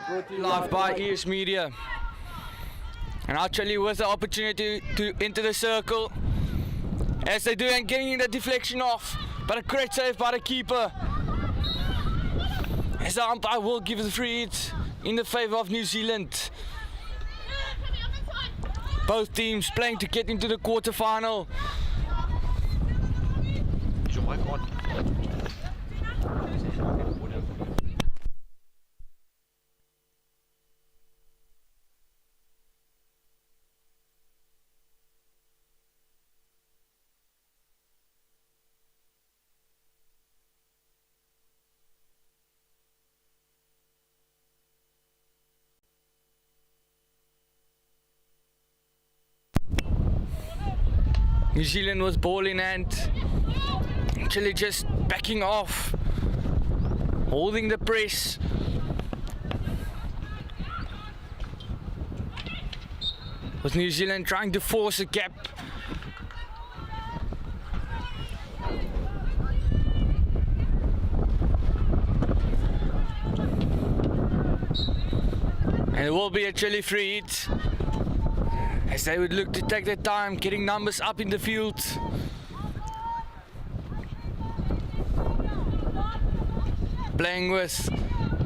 Live by ES Media. And now Chile with the opportunity to enter the circle. As they do, and getting the deflection off. But a great save by the keeper. As the umpire will give the free hit in the favour of New Zealand. Both teams playing to get into the quarter-final. Is your mic on? New Zealand was ball in hand. Chile just backing off, holding the press. With New Zealand trying to force a gap. And it will be a Chile free hit. As they would look to take their time, getting numbers up in the field. Playing with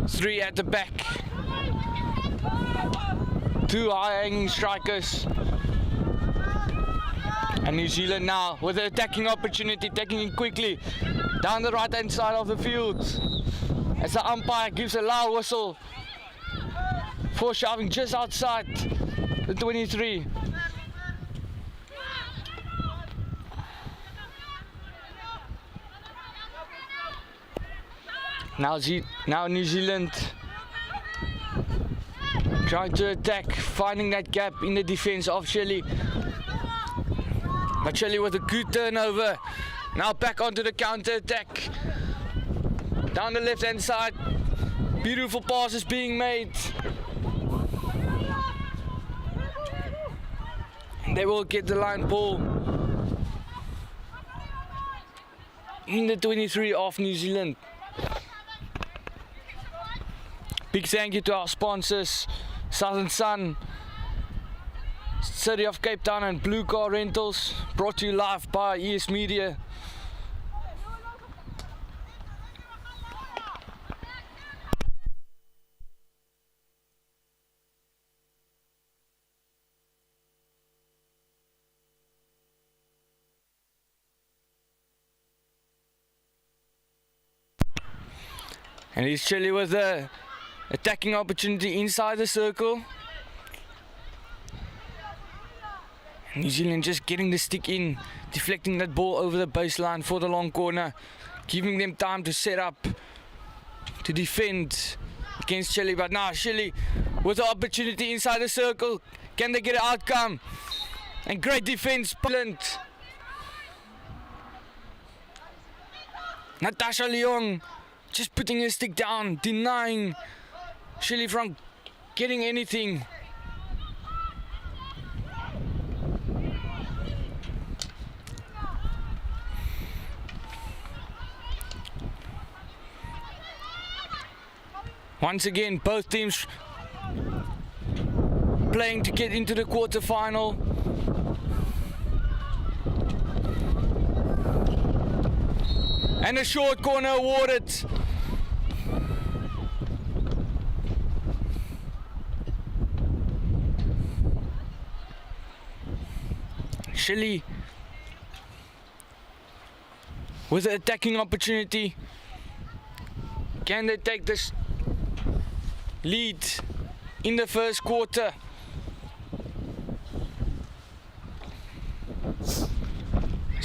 3 at the back. 2 high-hanging strikers. And New Zealand now with an attacking opportunity, taking it quickly down the right-hand side of the field. As the umpire gives a loud whistle for shoving just outside the 23. Now New Zealand trying to attack, finding that gap in the defense of Chile. But Chile with a good turnover. Now back onto the counter attack. Down the left hand side. Beautiful passes being made. They will get the line ball in the 23 of New Zealand. Big thank you to our sponsors, Southern Sun, City of Cape Town and Blue Car Rentals, brought to you live by ES Media. And it's Chile with the attacking opportunity inside the circle. New Zealand just getting the stick in, deflecting that ball over the baseline for the long corner, giving them time to set up, to defend against Chile. But now Chile with the opportunity inside the circle. Can they get an outcome? And great defense. Natasha Leong just putting his stick down, denying Chile from getting anything. Once again, both teams playing to get into the quarter-final. And a short corner awarded. Chile with an attacking opportunity. Can they take this lead in the first quarter?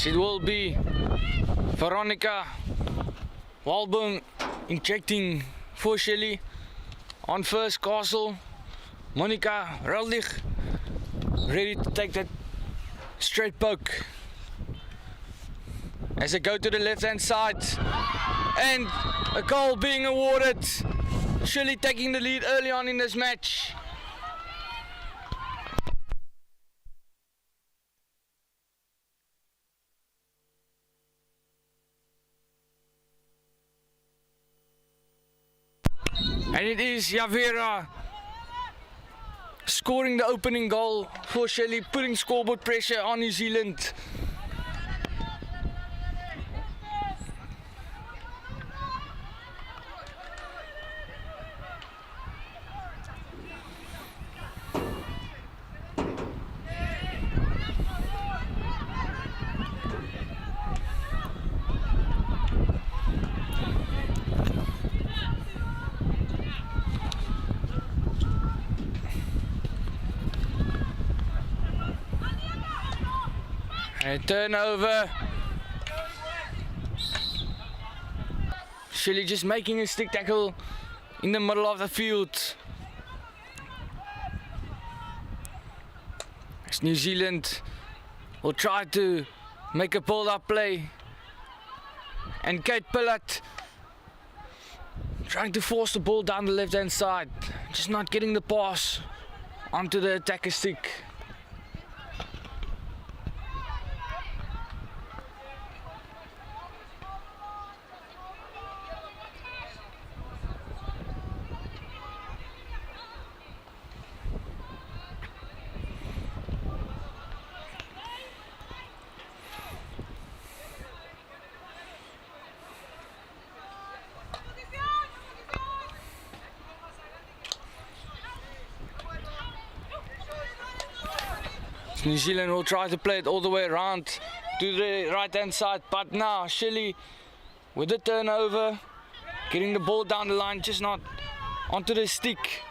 It will be Veronica Walburn injecting for Chile on first. Castle, Monica Rallich ready to take that straight poke as they go to the left hand side, and a goal being awarded. Chile taking the lead early on in this match. And it is Javera scoring the opening goal for Chile, putting scoreboard pressure on New Zealand. A turnover. Chile just making a stick tackle in the middle of the field. As New Zealand will try to make a pull-up play. And Kate Pillard trying to force the ball down the left-hand side. Just not getting the pass onto the attacker stick. New Zealand will try to play it all the way around to the right hand side, but now Chile with the turnover, getting the ball down the line, just not onto the stick.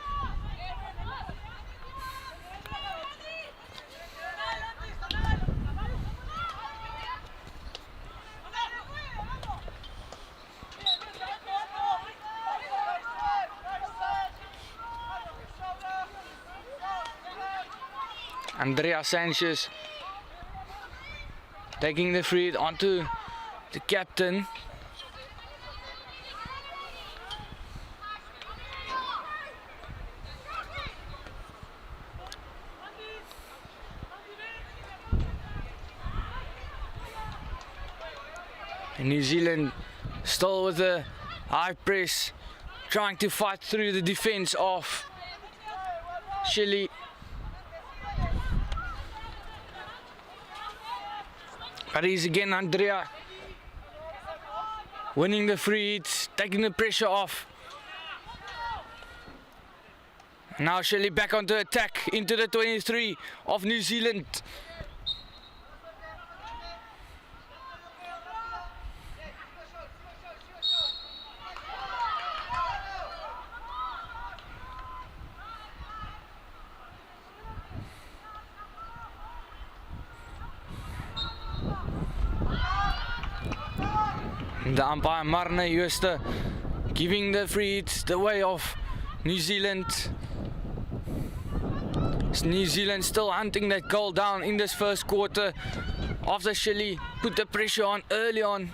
Andrea Sanchez taking the free onto the captain. And New Zealand still with the high press, trying to fight through the defense of Chile. But he's again Andrea winning the free hits, taking the pressure off. Now Chile back onto attack into the 23 of New Zealand. The umpire Marne Jooste giving the free hits the way of New Zealand. New Zealand still hunting that goal down in this first quarter after Chile put the pressure on early on.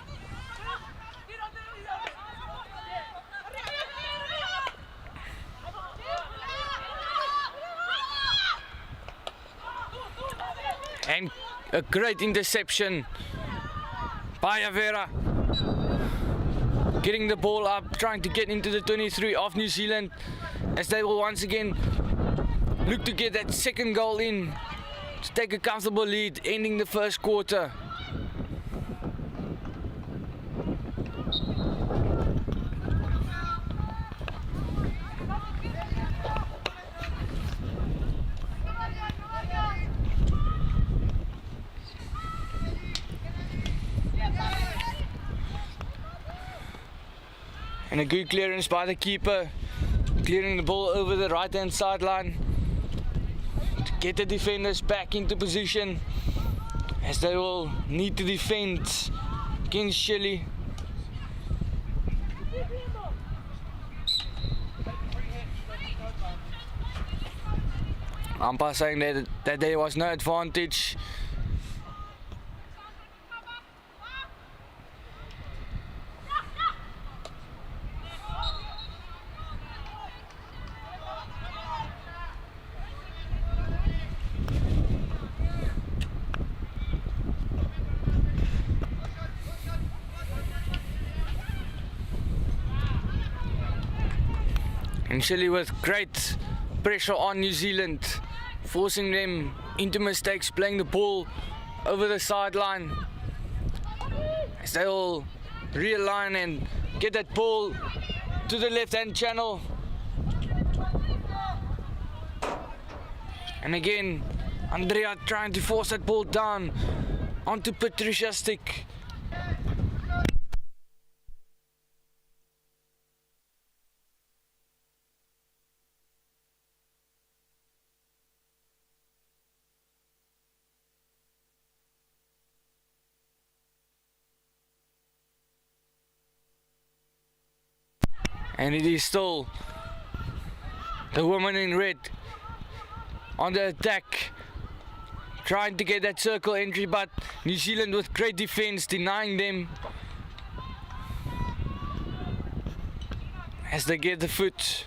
And a great interception by Javera. Getting the ball up, trying to get into the 23 of New Zealand as they will once again look to get that second goal in to take a comfortable lead, ending the first quarter. And a good clearance by the keeper, clearing the ball over the right hand sideline to get the defenders back into position as they will need to defend against Chile. Umpire saying that there was no advantage. And Chile with great pressure on New Zealand, forcing them into mistakes, playing the ball over the sideline as they all realign and get that ball to the left-hand channel. And again, Andrea trying to force that ball down onto Patricia's stick. And it is still the woman in red on the attack, trying to get that circle entry, but New Zealand with great defense denying them as they get the foot.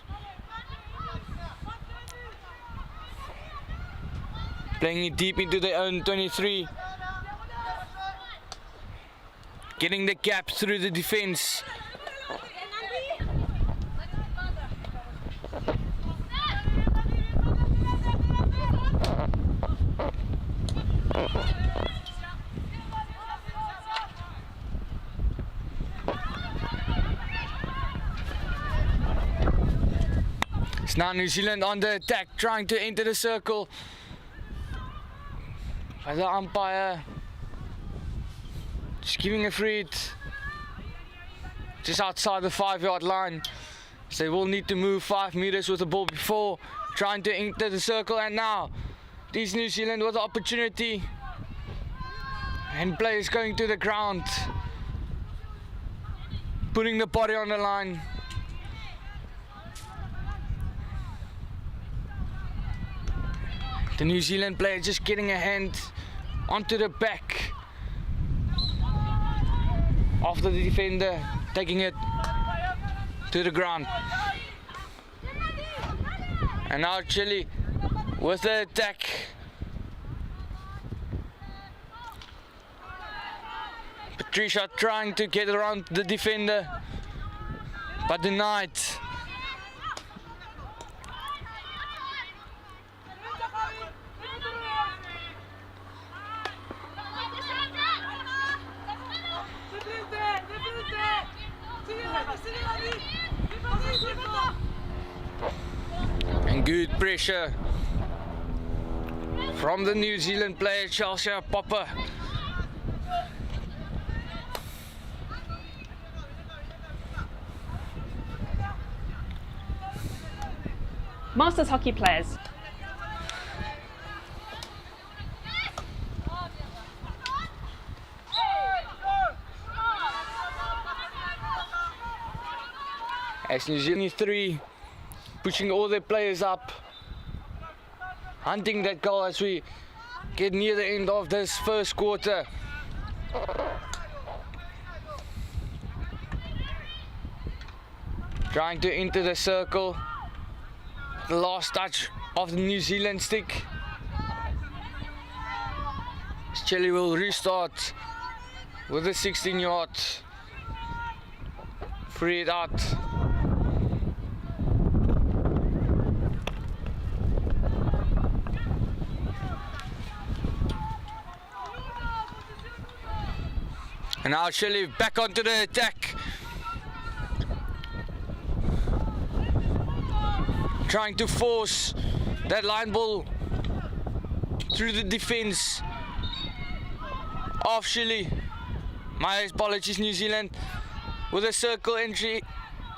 Playing it deep into their own 23, getting the gap through the defense. It's now New Zealand on the attack, trying to enter the circle. But the umpire just giving a free hit just outside the 5-yard line. So they will need to move 5 meters with the ball before trying to enter the circle. And now it is New Zealand with the opportunity, and players going to the ground, putting the body on the line. The New Zealand player just getting a hand onto the back of the defender, taking it to the ground. And now Chile with the attack. Patricia trying to get around the defender, but denied. And good pressure from the New Zealand player Chelsea Popper. Masters hockey players. As New Zealand 3 pushing all their players up, hunting that goal as we get near the end of this first quarter. Trying to enter the circle. The last touch of the New Zealand stick. Chile will restart with a 16-yard free it out. And now Chile back onto the attack. Trying to force that line ball through the defense of Chile. My apologies, New Zealand with a circle entry,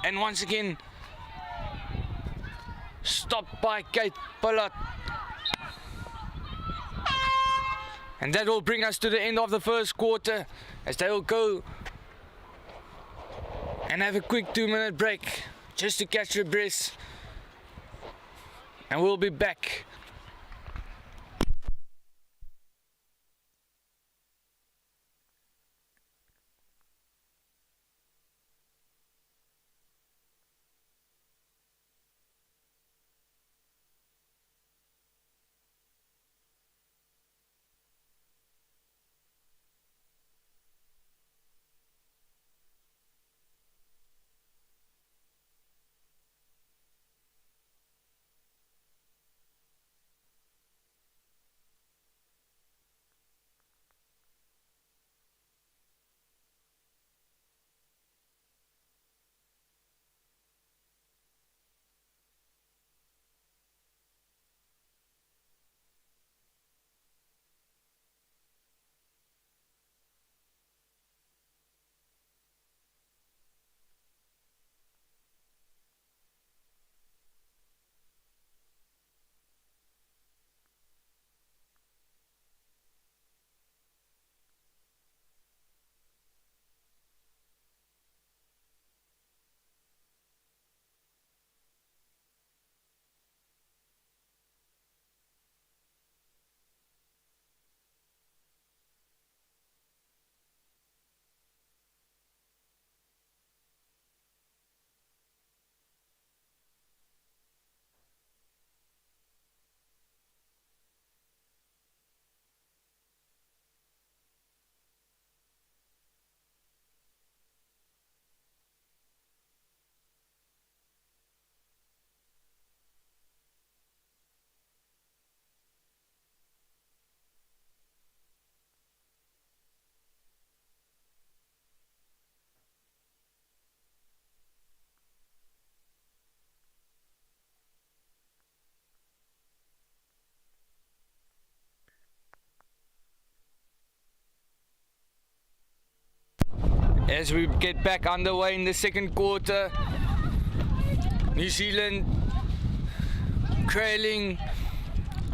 and once again stopped by Kate Pollard. And that will bring us to the end of the first quarter, as they will go and have a quick 2-minute break just to catch your breath. And we'll be back. As we get back underway in the second quarter, New Zealand trailing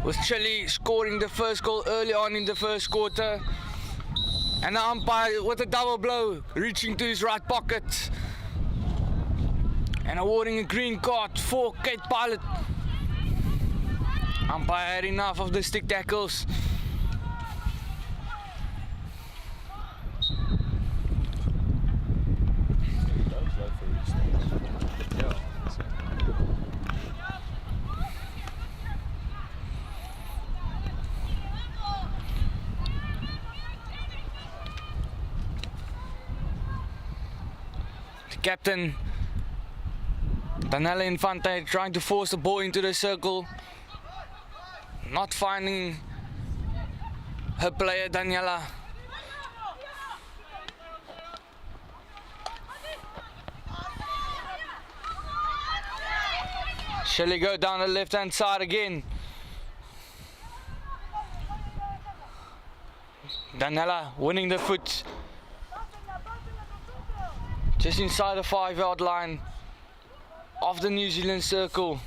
with Chile scoring the first goal early on in the first quarter, and the umpire with a double blow reaching to his right pocket and awarding a green card for Kate Pilot. Umpire had enough of the stick tackles. The captain Daniela Infante trying to force the ball into the circle, not finding her player Daniela. Shall go down the left hand side again? Daniela winning the foot just inside the 5-yard line of the New Zealand circle.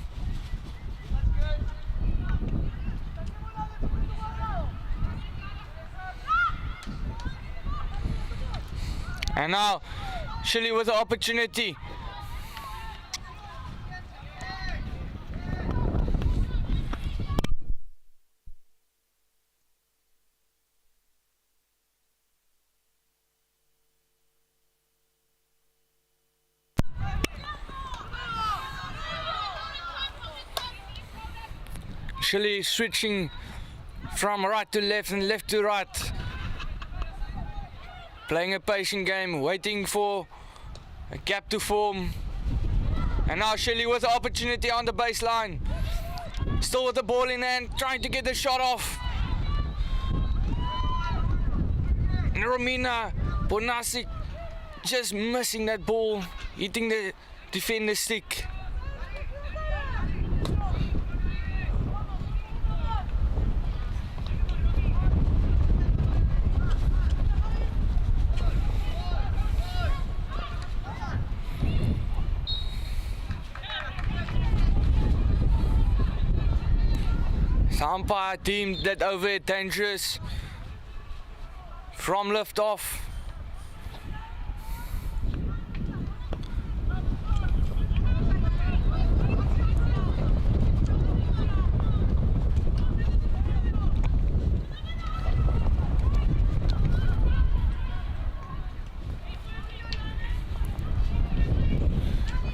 And now Chile with the opportunity. Chile switching from right to left and left to right, playing a patient game, waiting for a gap to form. And now Chile with the opportunity on the baseline, still with the ball in hand, trying to get the shot off. And Romina Bonasic just missing that ball, hitting the defender's stick. The umpire deemed that over dangerous from lift off.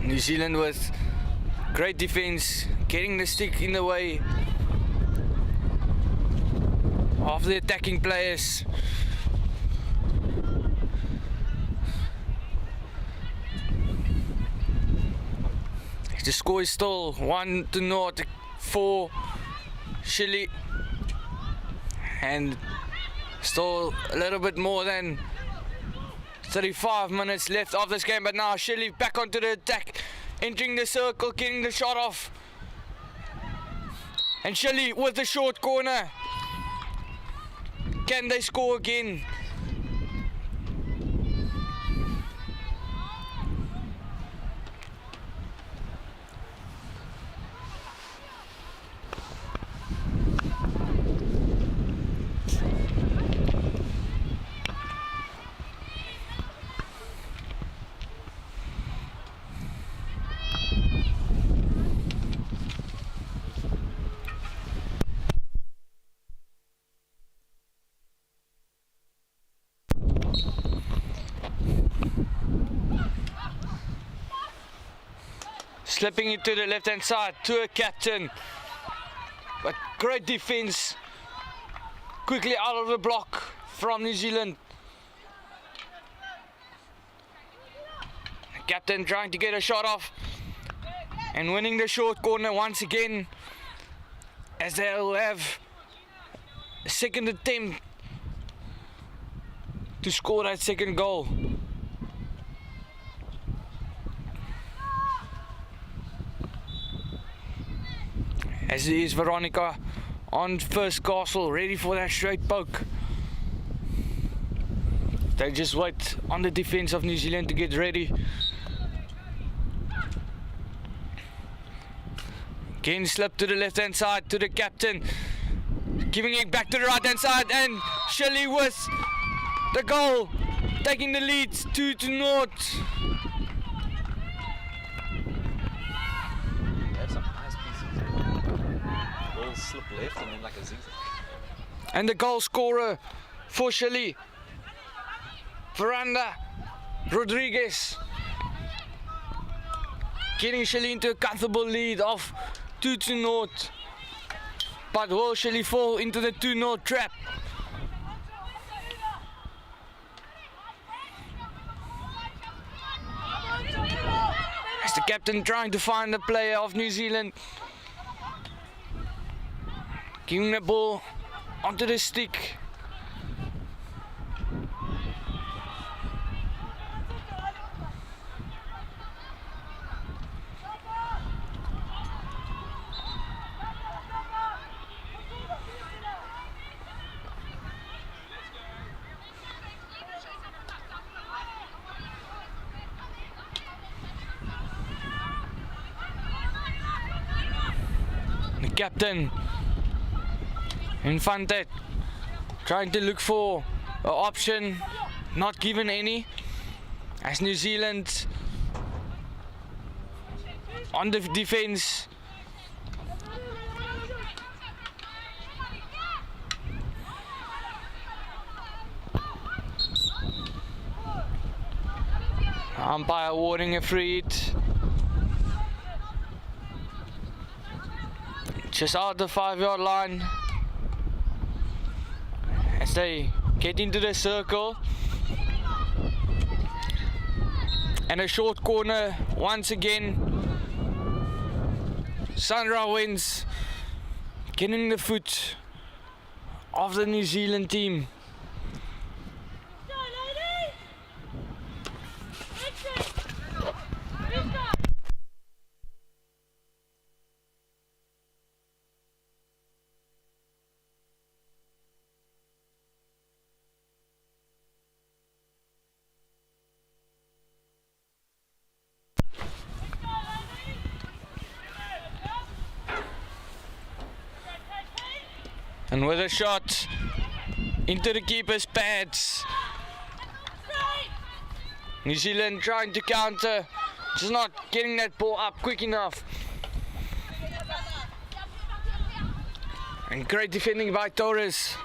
New Zealand with great defense, getting the stick in the way of the attacking players. The score is still 1-0 for Chile, and still a little bit more than 35 minutes left of this game. But now Chile back onto the attack, entering the circle, getting the shot off, and Chile with the short corner. Can they score again? Slipping it to the left hand side to a captain, but great defense, quickly out of the block from New Zealand. The captain trying to get a shot off and winning the short corner once again, as they'll have a second attempt to score that second goal. As it is Veronica on first castle, ready for that straight poke. They just wait on the defense of New Zealand to get ready. Again, slip to the left hand side to the captain. Giving it back to the right hand side, and Chile with the goal, taking the lead 2-0. They have some nice pieces. Ball slip left and then like a zigzag. And the goal scorer for Chile, Veranda Rodriguez, getting Chile into a comfortable lead of 2-0. But will Chile fall into the 2-0 trap? As the captain trying to find the player of New Zealand, giving the ball onto the stick. The captain Infante trying to look for an option, not given any, as New Zealand on the defense. Umpire awarding a free hit. Just out the 5-yard line as they get into the circle, and a short corner once again. Sandra wins, getting the foot of the New Zealand team. And with a shot into the keeper's pads, New Zealand trying to counter, just not getting that ball up quick enough. And great defending by Torres.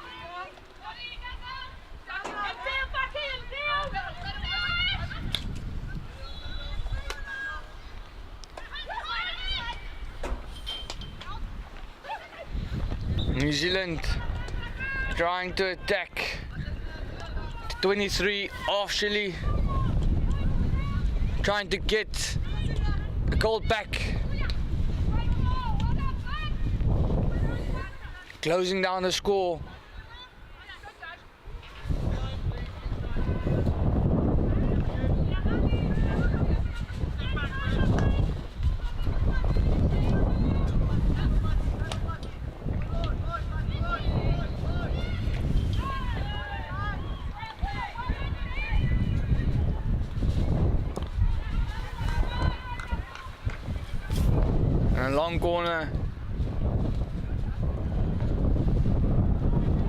New Zealand trying to attack the 23 of Chile, trying to get the goal back, closing down the score. And a long corner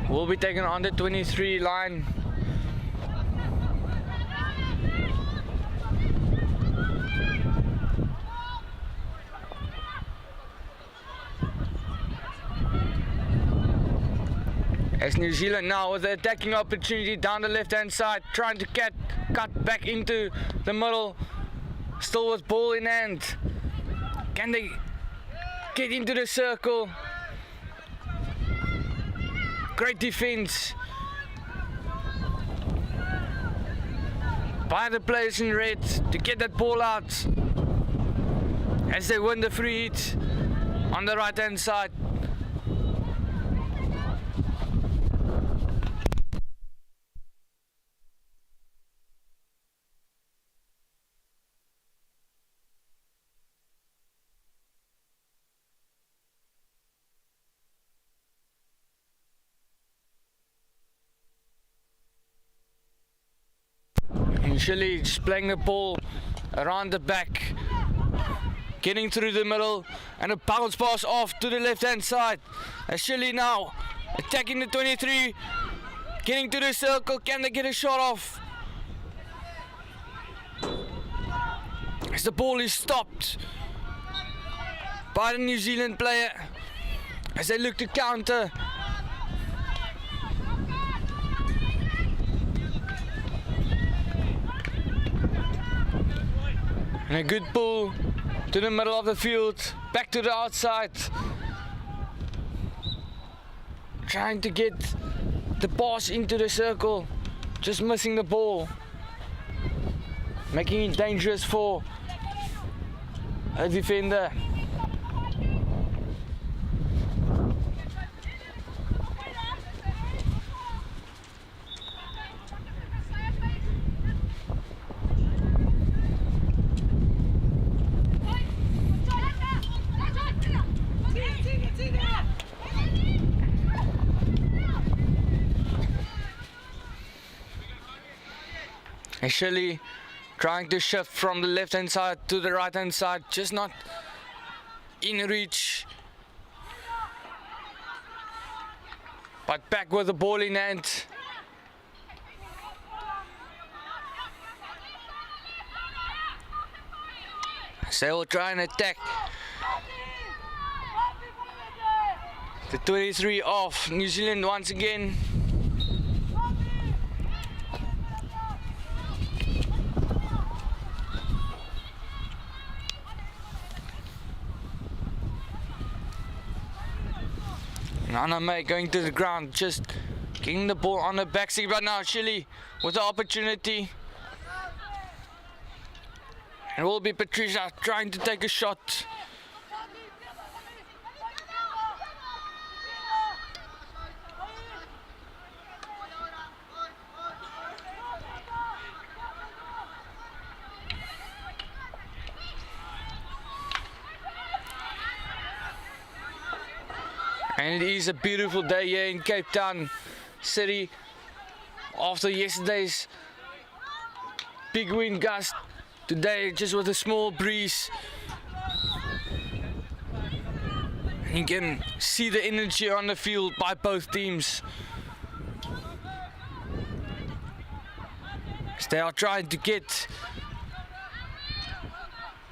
will be taken on the 23 line. As New Zealand now with the attacking opportunity down the left hand side, trying to cut back into the middle, still with ball in hand. Can they get into the circle? Great defense by the players in red to get that ball out as they win the free hit on the right hand side. Chile just playing the ball around the back, getting through the middle, and a bounce pass off to the left hand side. As Chile now attacking the 23, getting to the circle. Can they get a shot off? As the ball is stopped by the New Zealand player as they look to counter. And a good pull to the middle of the field, back to the outside. Trying to get the pass into the circle, just missing the ball. Making it dangerous for a defender. Actually trying to shift from the left hand side to the right hand side, just not in reach. But back with the ball in hand. So they will try and attack. The 23 off, New Zealand once again. Anna May going to the ground, just getting the ball on the backseat. But now Chile with the opportunity. It will be Patricia trying to take a shot. And it is a beautiful day here in Cape Town City after yesterday's big wind gust. Today just with a small breeze. You can see the energy on the field by both teams. As they are trying to get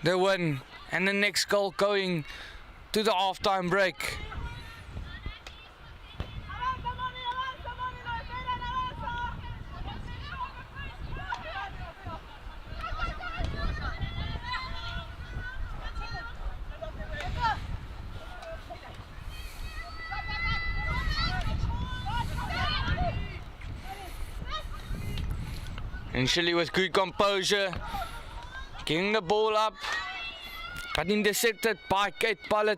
the win and the next goal going to the halftime break. And Chile with good composure, getting the ball up, but intercepted by Kate Pollitt.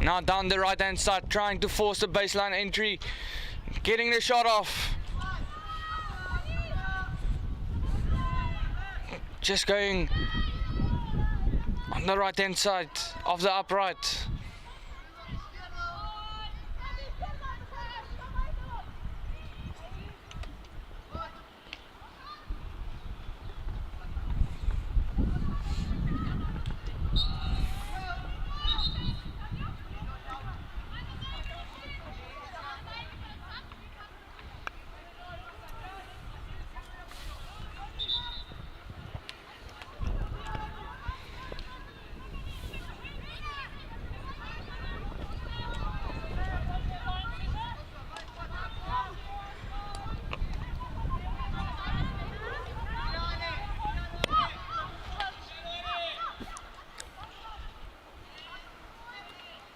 Now down the right hand side, trying to force the baseline entry, getting the shot off. Just going on the right hand side of the upright.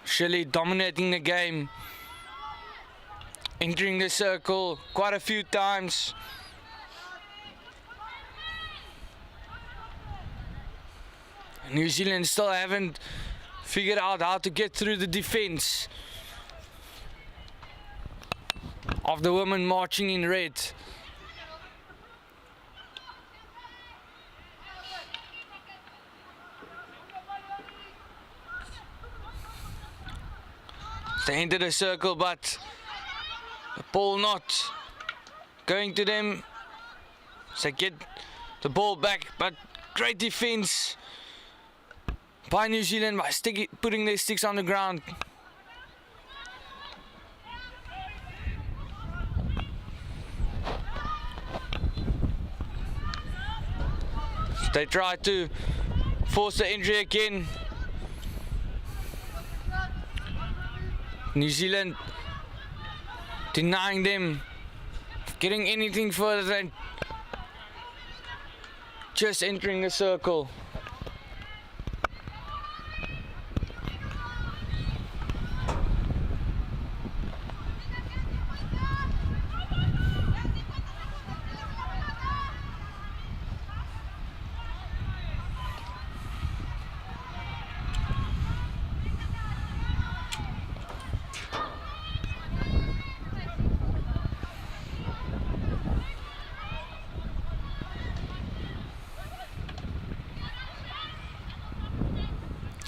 Chile dominating the game, entering the circle quite a few times. New Zealand still haven't figured out how to get through the defense of the women marching in red. They enter the circle, but the ball not going to them. So they get the ball back, but great defense by New Zealand by putting their sticks on the ground. They try to force the entry again. New Zealand denying them getting anything further than just entering the circle.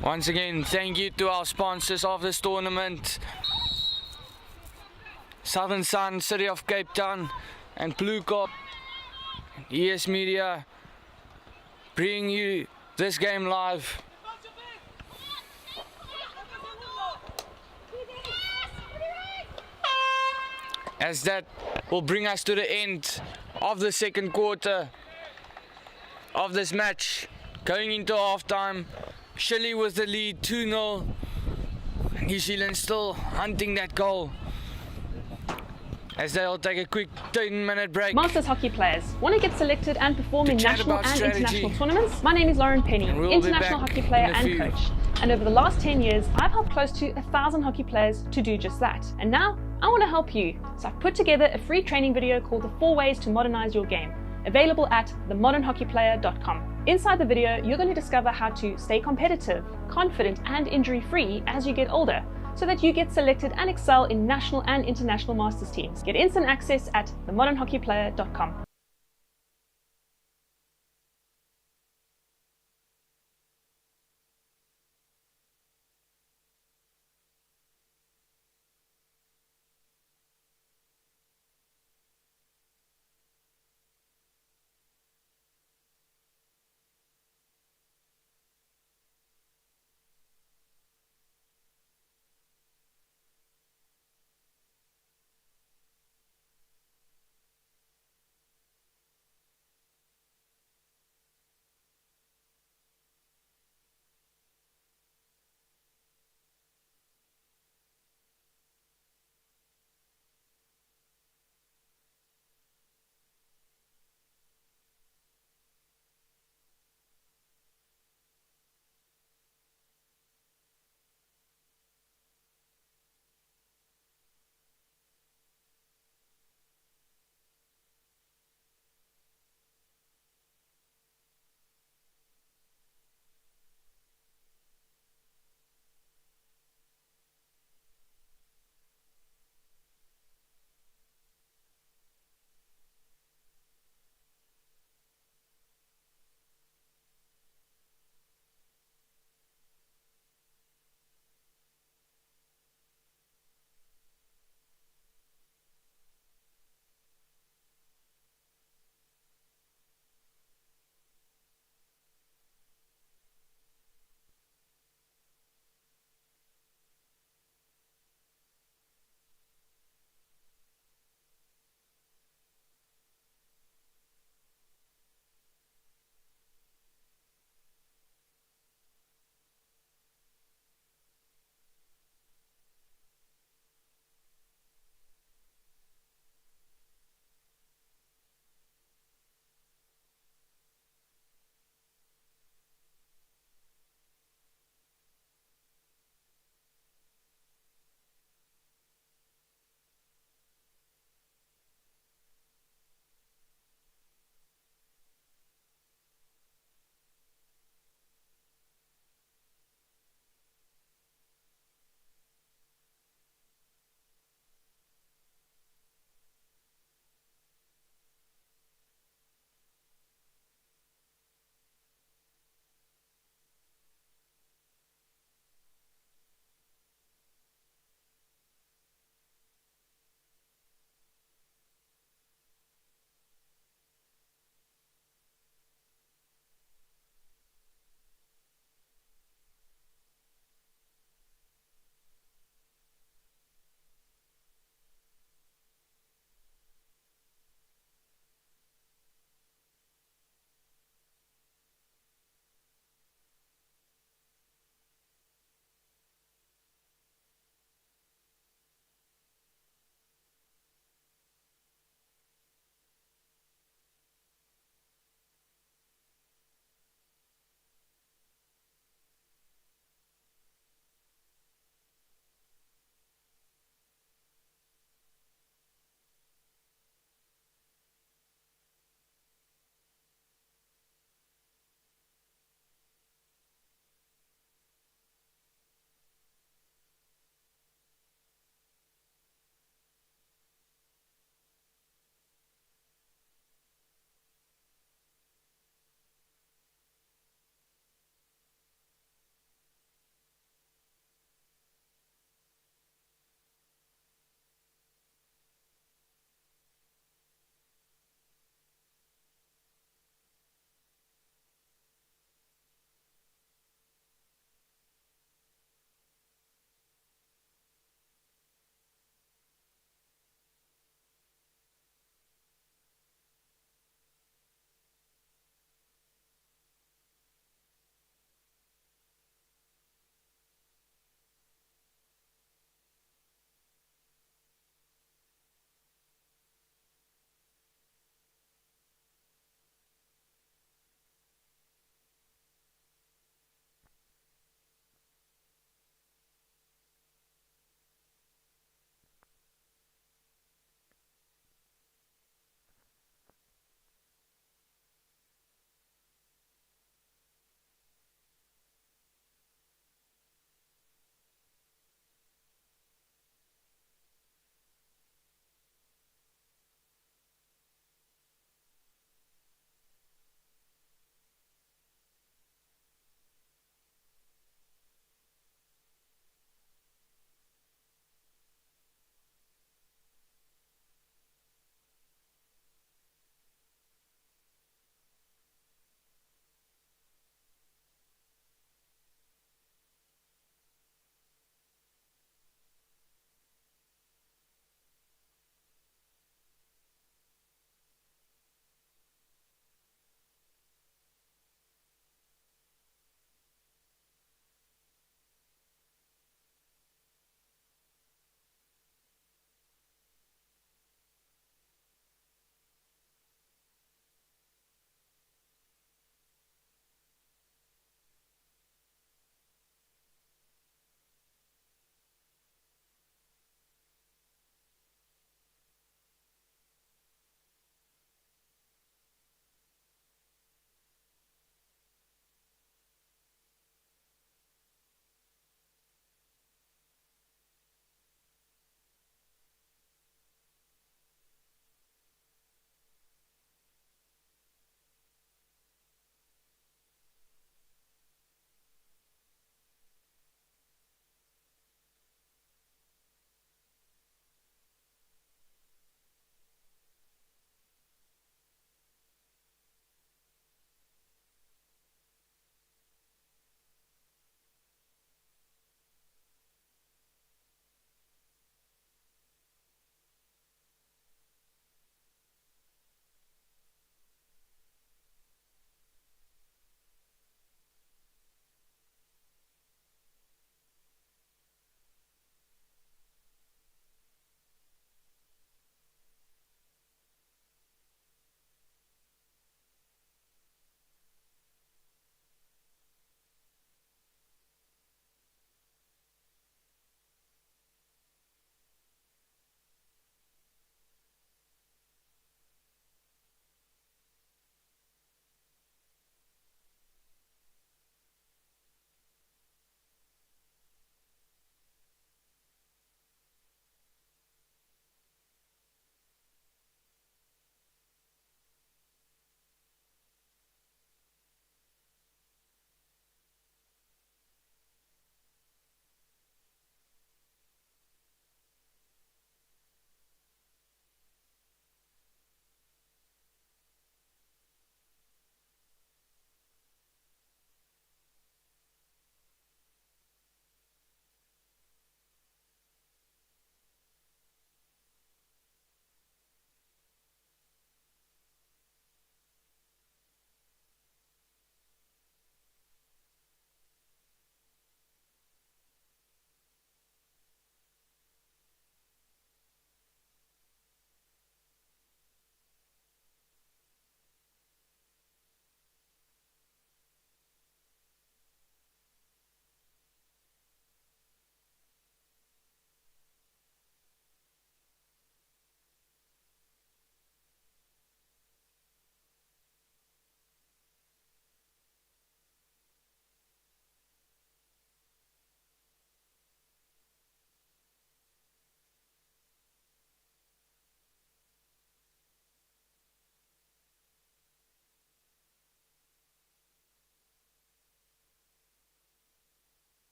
Once again, thank you to our sponsors of this tournament, Southern Sun, City of Cape Town, and Blue Corp, and ES Media, bringing you this game live. As that will bring us to the end of the second quarter of this match, going into halftime. Chile with the lead 2-0. New Zealand still hunting that goal as they'll take a quick 10-minute break. Masters hockey players want to get selected and perform in chat national about and strategy. international tournaments? My name is Lauren Penny, And we'll be international back hockey player in a and few. coach. And over the last 10 years, I've helped close to 1,000 hockey players to do just that. And now, I want to help you. So I've put together a free training video called The 4 Ways to Modernize Your Game, available at themodernhockeyplayer.com. Inside the video, you're going to discover how to stay competitive, confident and injury-free as you get older, so that you get selected and excel in national and international masters teams. Get instant access at themodernhockeyplayer.com.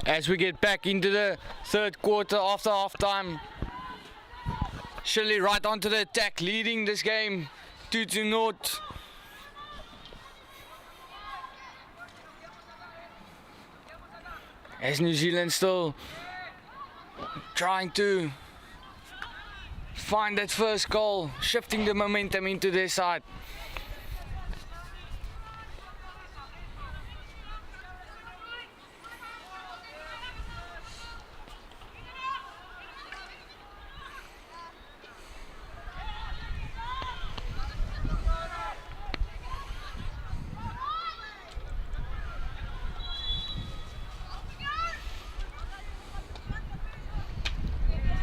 As we get back into the third quarter after halftime, Chile right onto the attack, leading this game 2-0. As New Zealand still trying to find that first goal, shifting the momentum into their side.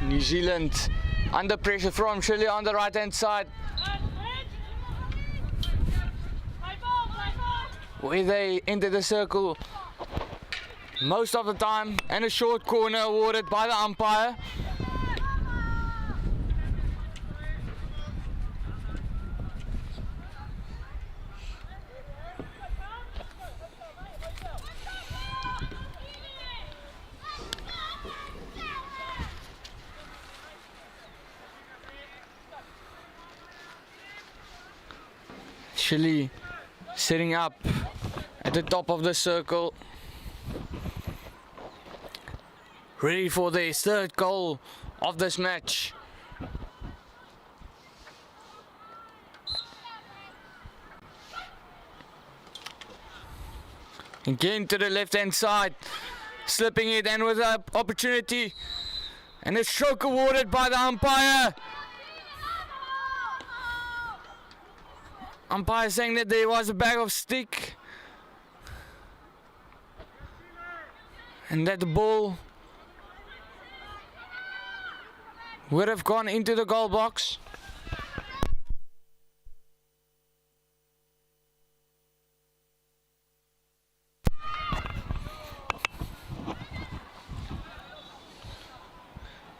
New Zealand under pressure from Chile on the right hand side, where they enter the circle most of the time, and a short corner awarded by the umpire. Chile setting up at the top of the circle, ready for their third goal of this match. Again to the left hand side, slipping it in with an opportunity, and a stroke awarded by the umpire. Umpire saying that there was a bag of stick and that the ball would have gone into the goal box.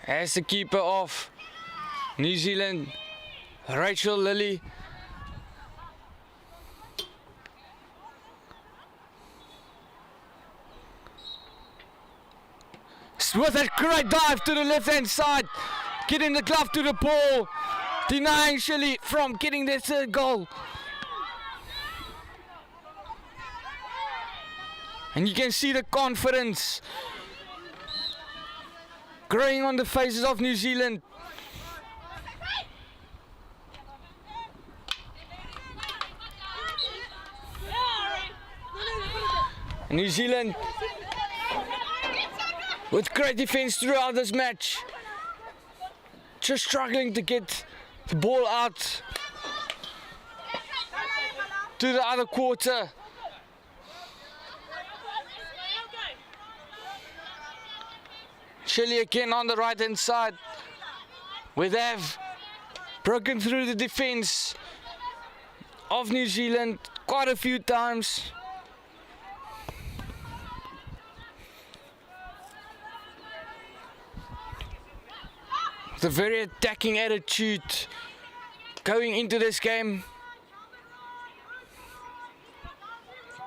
As the keeper of New Zealand, Rachel Lilly, with a great dive to the left hand side, getting the glove to the ball, denying Chile from getting their third goal. And you can see the confidence growing on the faces of New Zealand. New Zealand with great defense throughout this match, just struggling to get the ball out to the other quarter. Chile again on the right hand side, where they have broken through the defense of New Zealand quite a few times. A very attacking attitude going into this game,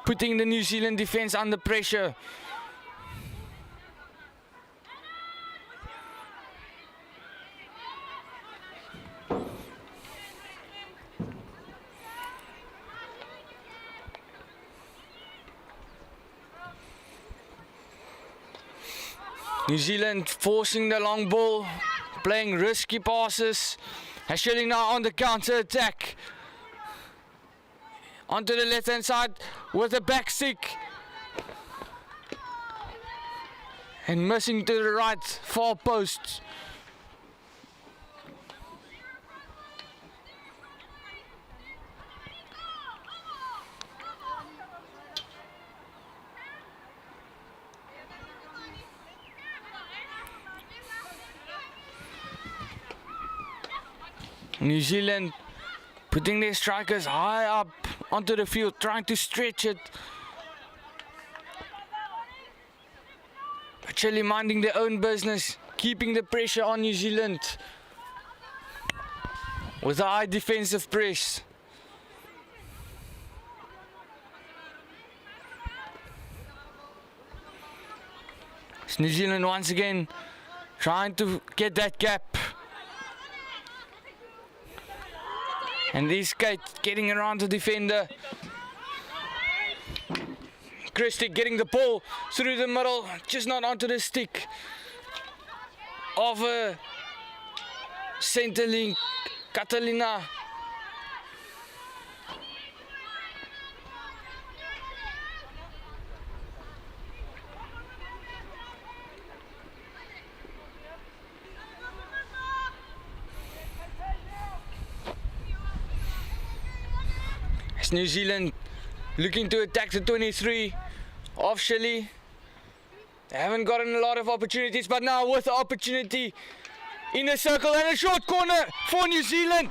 putting the New Zealand defense under pressure. New Zealand forcing the long ball, playing risky passes, and Chile now on the counter attack. Onto the left hand side with a back stick, and missing to the right far post. New Zealand putting their strikers high up onto the field, trying to stretch it. But Chile minding their own business, keeping the pressure on New Zealand with a high defensive press. It's New Zealand once again trying to get that gap. And this Kate getting around the defender. Christie getting the ball through the middle, just not onto the stick of a centerling Catalina. It's New Zealand looking to attack the 23 of Chile. They haven't gotten a lot of opportunities, but now with the opportunity in a circle and a short corner for New Zealand.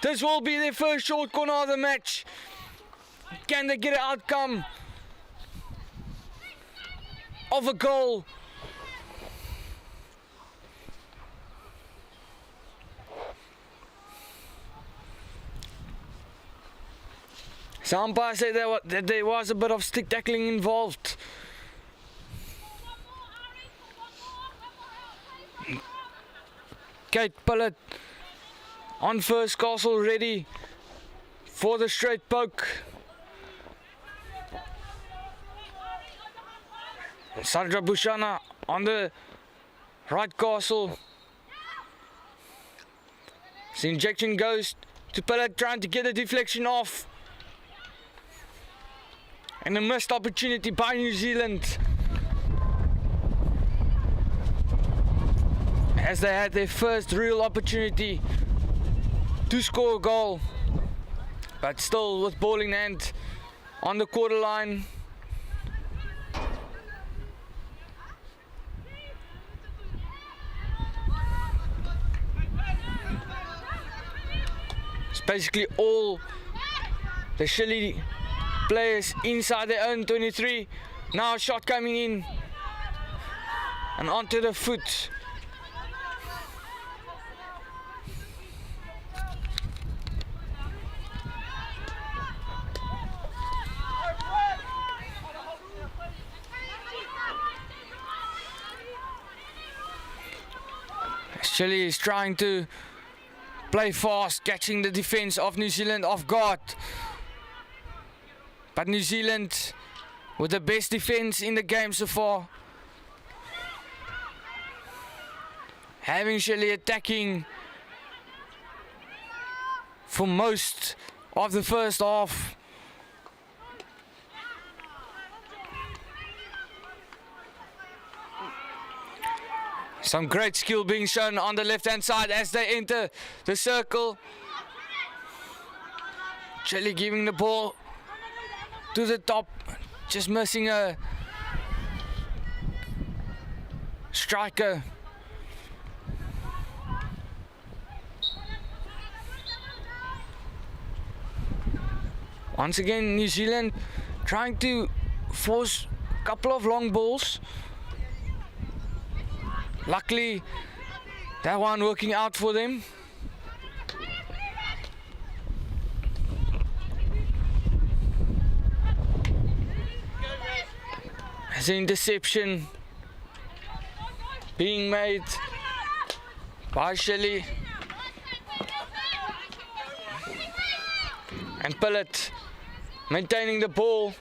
This will be their first short corner of the match. Can they get an outcome of a goal? Some umpire said that there was a bit of stick tackling involved. Kate Pillett on first castle, ready for the straight poke. Sandra Bushana on the right castle. The injection goes to Pillett, trying to get a deflection off. And a missed opportunity by New Zealand, as they had their first real opportunity to score a goal, but still with ball in hand on the quarter line. It's basically all the Chile players inside their own 23. Now a shot coming in and onto the foot. Chile is trying to play fast, catching the defense of New Zealand off guard. But New Zealand with the best defense in the game so far. Having Chile attacking for most of the first half. Some great skill being shown on the left-hand side as they enter the circle. Chile giving the ball to the top, just missing a striker. Once again, New Zealand trying to force a couple of long balls. Luckily, that one working out for them. As an interception being made by Chile. And Pillett maintaining the ball,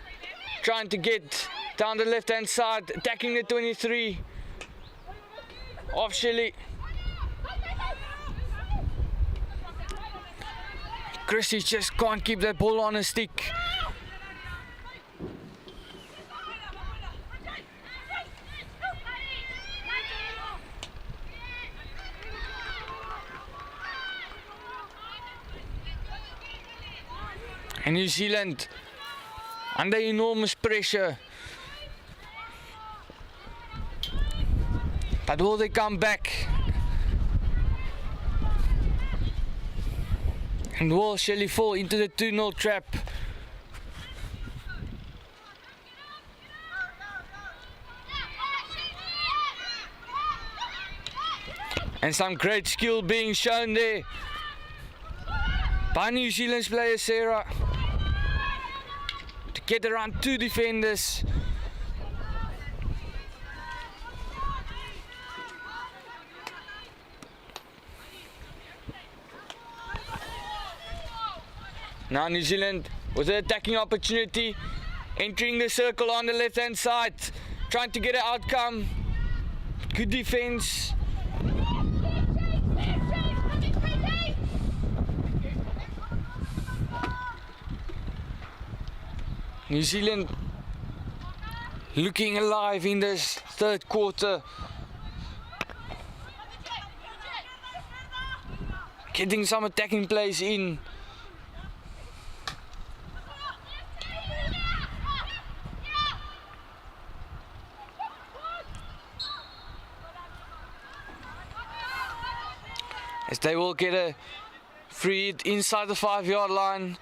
trying to get down the left hand side, attacking the 23 of Chile. Christie just can't keep that ball on a stick. And New Zealand under enormous pressure. But will they come back? And will Chile fall into the 2-0 trap? And some great skill being shown there by New Zealand's player Sarah to get around two defenders. Now New Zealand with an attacking opportunity, entering the circle on the left hand side, trying to get an outcome. Good defense. New Zealand looking alive in this third quarter. Getting some attacking plays in. As they will get a free hit inside the 5-yard line.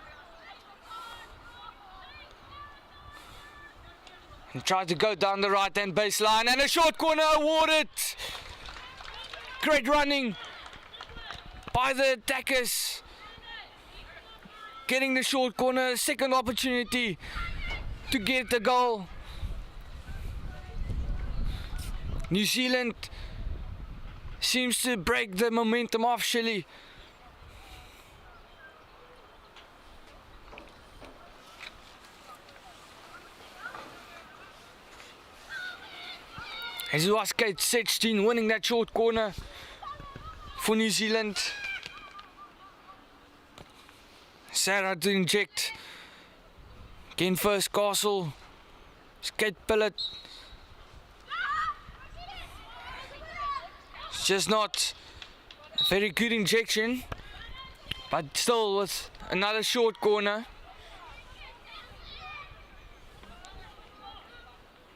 And try to go down the right hand baseline, and a short corner awarded. Great running by the attackers. Getting the short corner, second opportunity to get the goal. New Zealand seems to break the momentum of Chile. As it was Kate 16 winning that short corner for New Zealand. Sarah to inject. Again first Castle. Skate Pillet. It's just not a very good injection. But still with another short corner.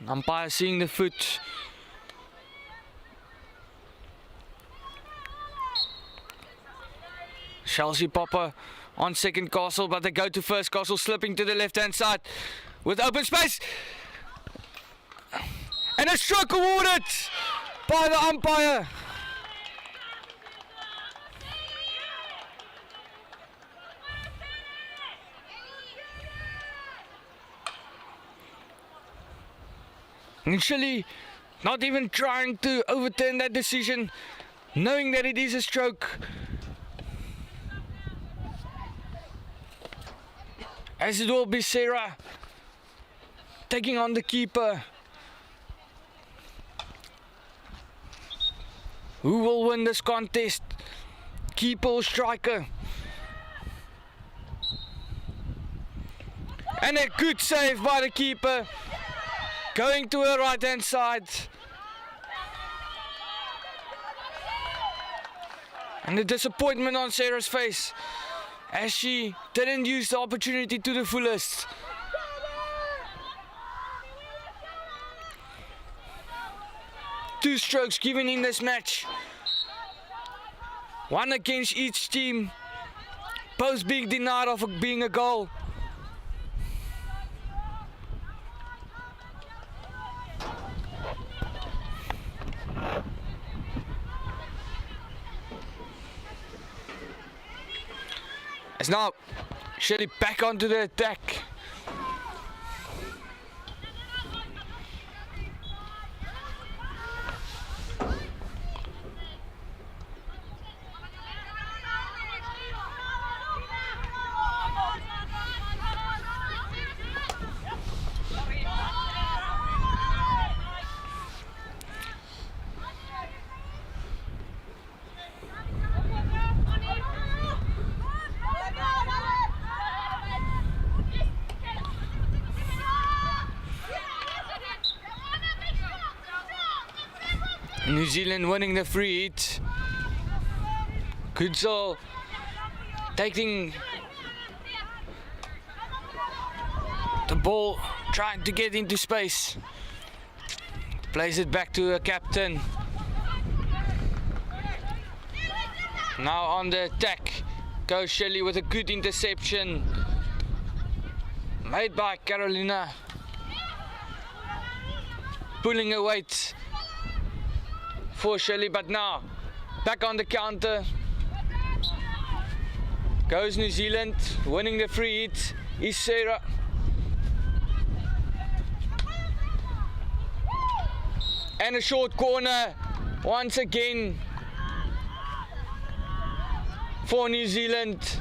Umpire seeing the foot. Chelsea Popper on second Castle, but they go to first Castle, slipping to the left hand side with open space. And a stroke awarded by the umpire. And Chile not even trying to overturn that decision, knowing that it is a stroke. As it will be Sarah taking on the keeper. Who will win this contest? Keeper or striker? And a good save by the keeper. Going to her right hand side. And the disappointment on Sarah's face, as she didn't use the opportunity to the fullest. Two strokes given in this match. One against each team. Both being denied of being a goal. As now Chile back onto the attack. New Zealand winning the free hit. Kudzol taking the ball, trying to get into space. Plays it back to a captain. Now on the attack goes Shelley with a good interception made by Carolina. Pulling a weight for Shelley, but now back on the counter goes New Zealand. Winning the free hit is Sarah. And a short corner once again for New Zealand.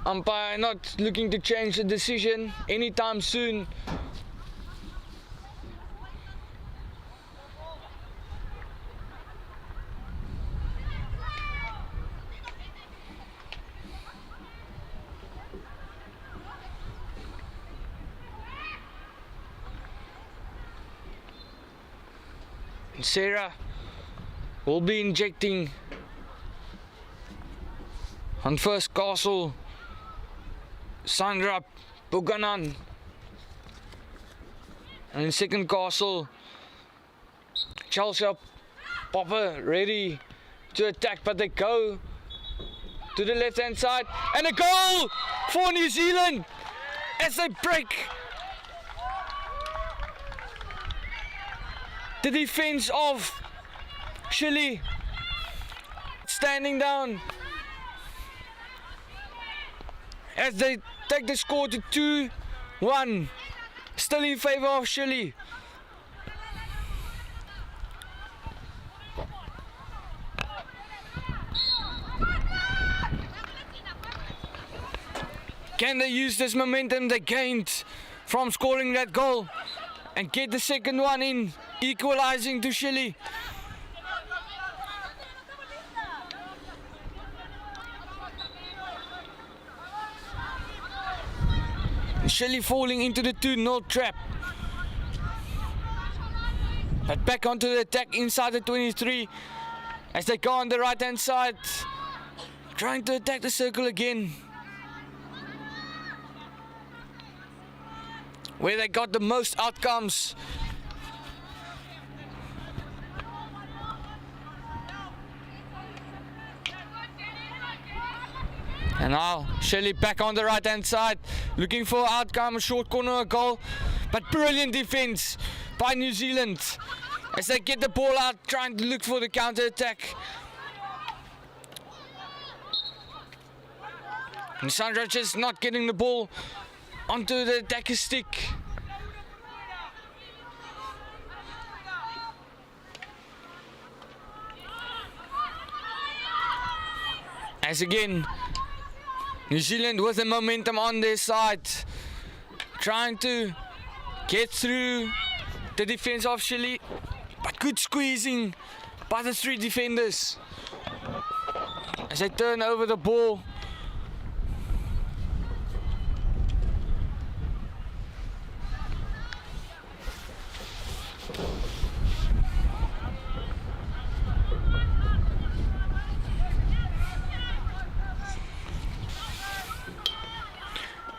Umpire not looking to change the decision anytime soon. Sarah will be injecting on first Castle Sandra Buchanan, and in second Castle Chelsea Popper ready to attack, but they go to the left hand side and a goal for New Zealand as they break the defense of Chile, standing down as they take the score to 2-1, still in favor of Chile. Can they use this momentum they gained from scoring that goal and get the second one in, equalizing to Chile? Chile falling into the 2-0 trap. But back onto the attack inside the 23 as they go on the right hand side, trying to attack the circle again, where they got the most outcomes. And now Shelley back on the right hand side, looking for outcome, a short corner, a goal, but brilliant defense by New Zealand as they get the ball out, trying to look for the counter attack. And Sandra just not getting the ball onto the attacker's stick. As again, New Zealand with the momentum on their side, trying to get through the defense of Chile, but good squeezing by the three defenders as they turn over the ball.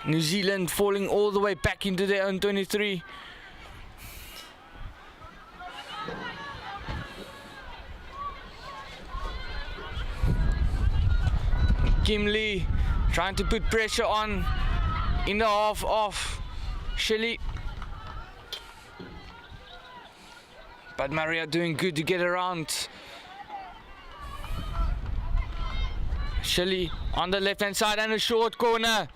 New Zealand falling all the way back into their own 23. Kim Lee trying to put pressure on in the half of Chile. But Maria doing good to get around. Chile on the left hand side and a short corner.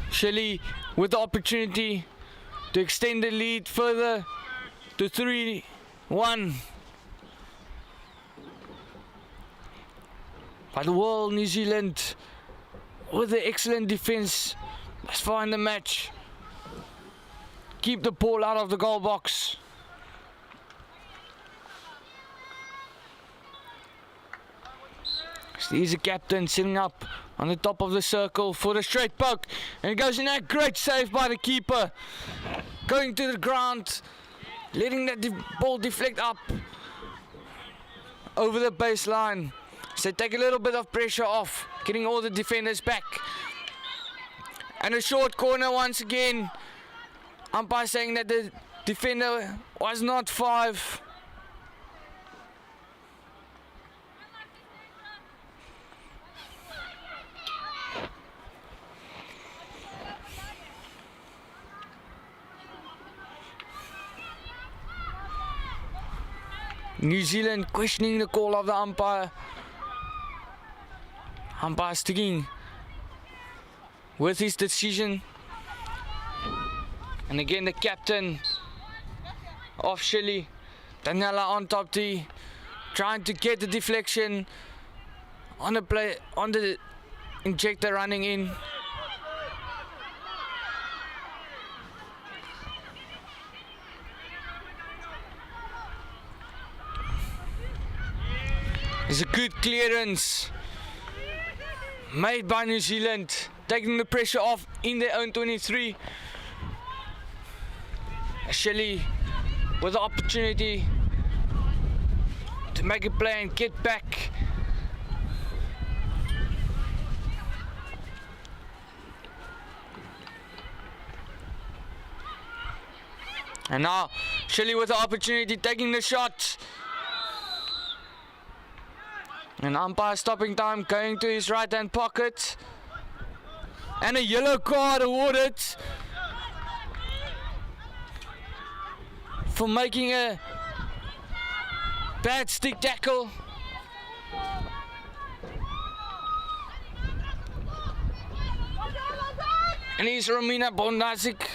Chile with the opportunity to extend the lead further to 3-1. But well, New Zealand with the excellent defense thus far in the match, keep the ball out of the goal box. So he's the captain sitting up on the top of the circle for the straight poke, and it goes in. A great save by the keeper, going to the ground, letting that ball deflect up over the baseline. So take a little bit of pressure off, getting all the defenders back. And a short corner once again. Umpire saying that the defender was not 5. New Zealand questioning the call of the umpire. Umpire sticking with his decision. And again the captain of Chile Daniela on top tee, trying to get the deflection on the play, on the injector running in. It's a good clearance made by New Zealand, taking the pressure off in their own 23. Chile with the opportunity to make a play and get back. And now Chile with the opportunity, taking the shot. And umpire stopping time, going to his right hand pocket. And a yellow card awarded for making a bad stick tackle. And here's Romina Bondazic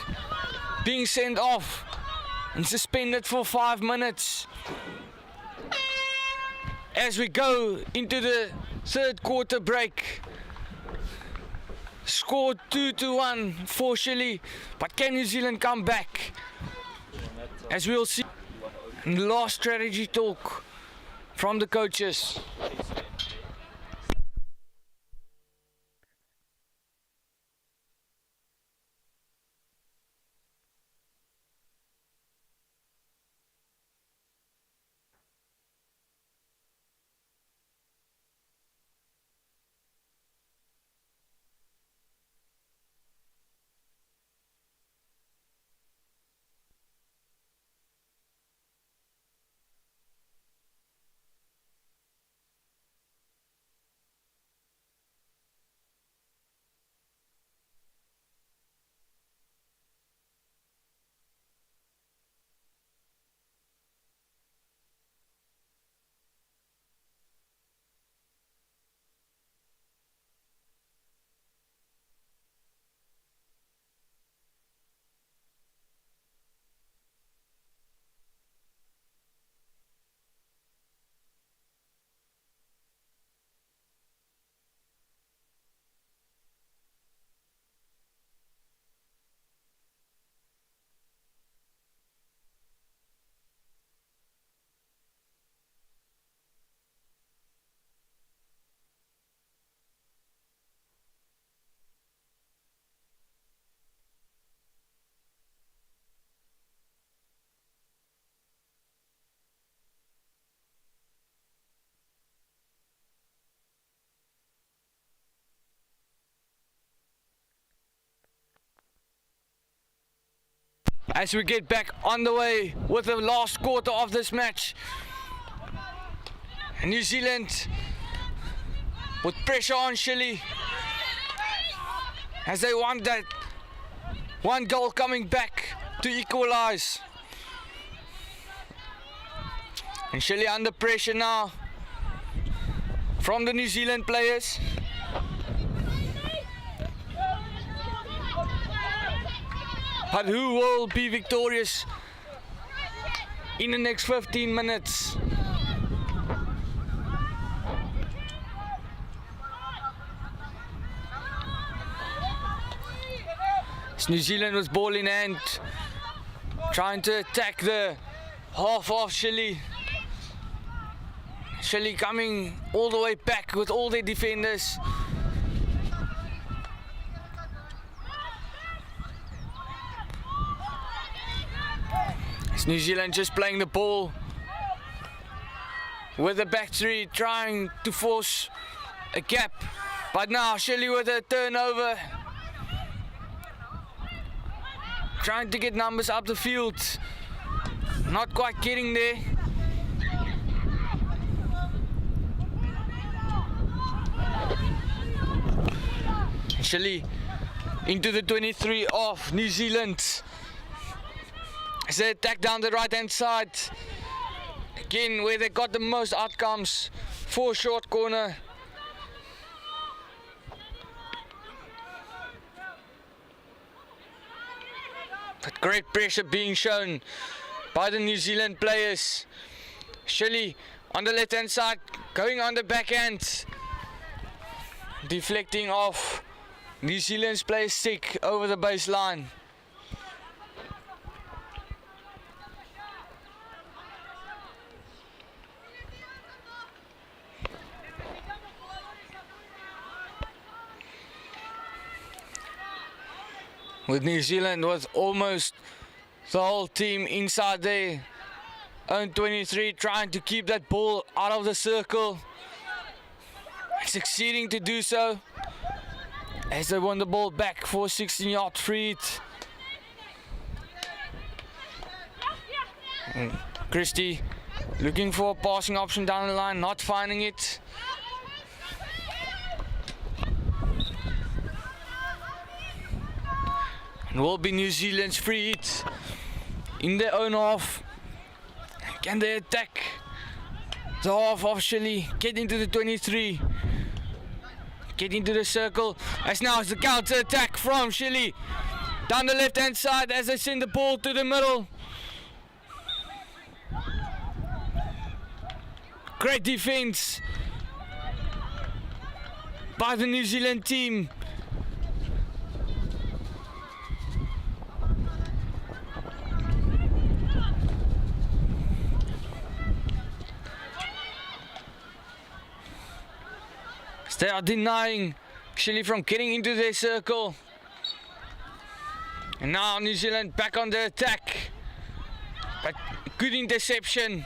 being sent off and suspended for 5 minutes. As we go into the third quarter break. Score 2-1 for Chile, but can New Zealand come back? As we'll see in the last strategy talk from the coaches. As we get back on the way with the last quarter of this match. New Zealand with pressure on Chile as they want that one goal coming back to equalize. And Chile under pressure now from the New Zealand players. But who will be victorious in the next 15 minutes? It's New Zealand with ball in hand, trying to attack the half of Chile. Chile coming all the way back with all their defenders. It's New Zealand just playing the ball with the back three, trying to force a gap. But now Chile with a turnover, trying to get numbers up the field. Not quite getting there. Chile into the 23 of New Zealand. As they attack down the right hand side. Again, where they got the most outcomes for short corner. But great pressure being shown by the New Zealand players. Chile on the left hand side, going on the backhand, deflecting off New Zealand's player's stick over the baseline. With New Zealand with almost the whole team inside their own 23, trying to keep that ball out of the circle, succeeding to do so as they won the ball back for a 16-yard free hit. And Christie looking for a passing option down the line, not finding it. And will be New Zealand's free hit in their own half. Can they attack the half of Chile? Get into the 23. Get into the circle. As now it's the counter attack from Chile. Down the left hand side as they send the ball to the middle. Great defense by the New Zealand team. They are denying Chile from getting into their circle. And now New Zealand back on the attack. But good interception.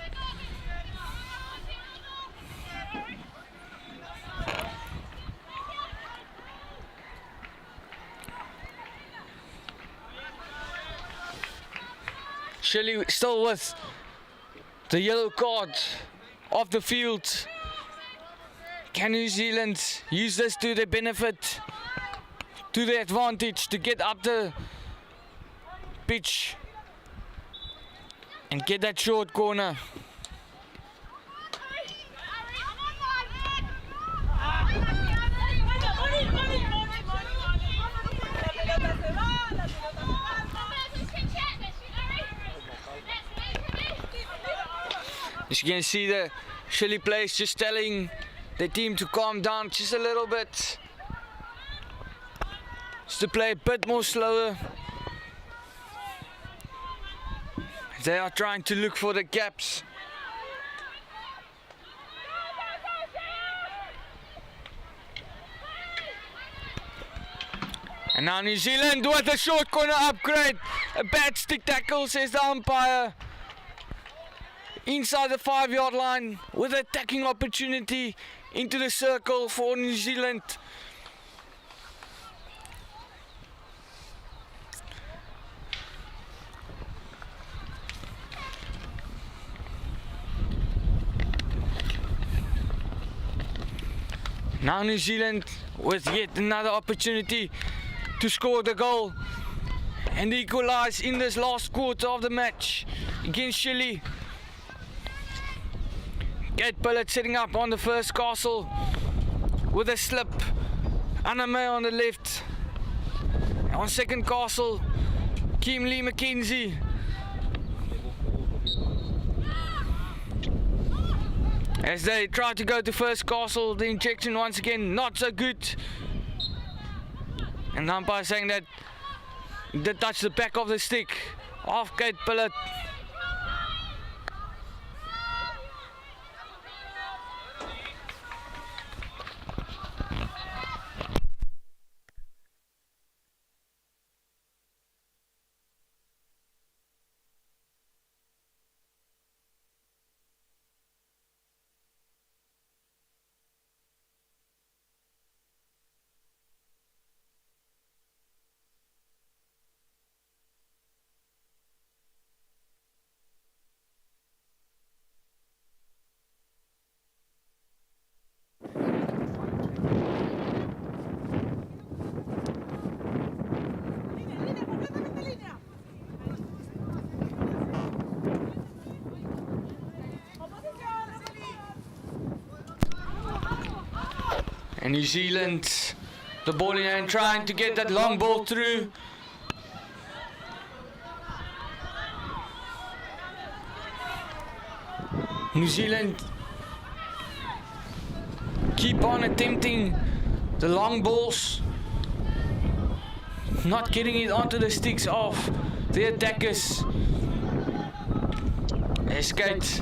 Chile still with the yellow card off the field. Can New Zealand use this to their benefit, to their advantage, to get up the pitch and get that short corner? As you can see, the Chile players just telling the team to calm down just a little bit, just to play a bit more slower. They are trying to look for the gaps. And now New Zealand with a short corner upgrade. A bad stick tackle, says the umpire. Inside the 5-yard line with attacking opportunity into the circle for New Zealand. Now New Zealand with yet another opportunity to score the goal and equalize in this last quarter of the match against Chile. Kate Pillett setting up on the first castle with a slip. Aname on the left. On second castle, Kim Lee McKenzie. As they try to go to first castle, the injection once again not so good. And the umpire saying that they touched the back of the stick of Kate Pillett. And New Zealand, the ball in hand, trying to get that long ball through. New Zealand keep on attempting the long balls, not getting it onto the sticks of the attackers. Skate